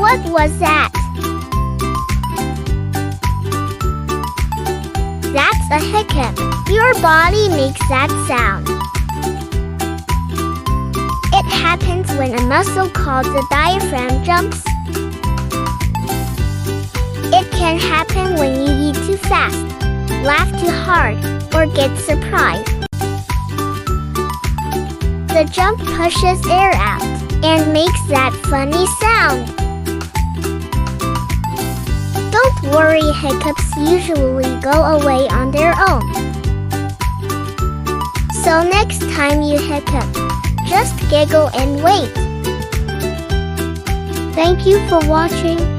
What was that? That's a hiccup. Your body makes that sound. It happens when a muscle called the diaphragm jumps. It can happen when you eat too fast, laugh too hard, or get surprised. The jump pushes air out and makes that funny sound. Don't worry, hiccups usually go away on their own. So next time you hiccup, just giggle and wait. Thank you for watching.